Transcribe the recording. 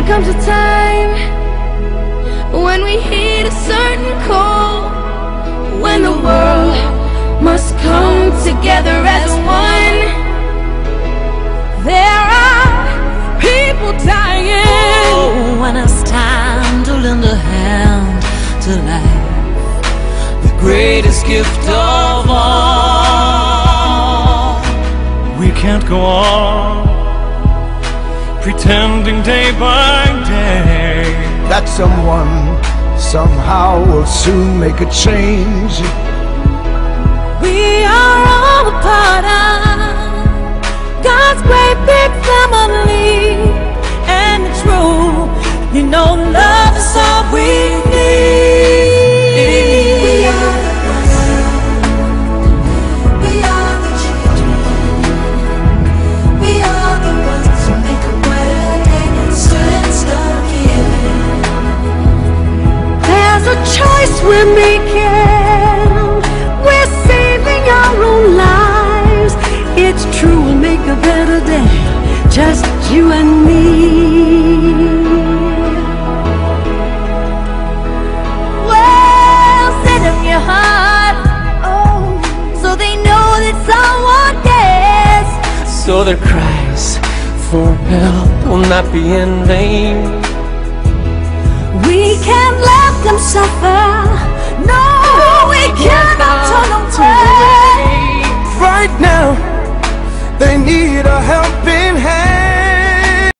comes a time when we heed a certain call, when the world must come together as one. There are people dying. Oh, when it's time to lend a hand to life, the greatest gift of all. We can't go on pretending day by day that someone somehow will soon make a change. We are all a part of God's great big family, and it's true, you know, love is all we need. We are the ones, we are the children, we are the ones who make a better day and stood stuck here. There's a choice we're making, we're saving our own lives. It's true, we'll make a better day, just you and me. Well, set up your heart, oh, so they know that someone cares, so their cries for help will not be in vain. We can't let them suffer, no, we cannot turn away. Right now, they need a helping hand.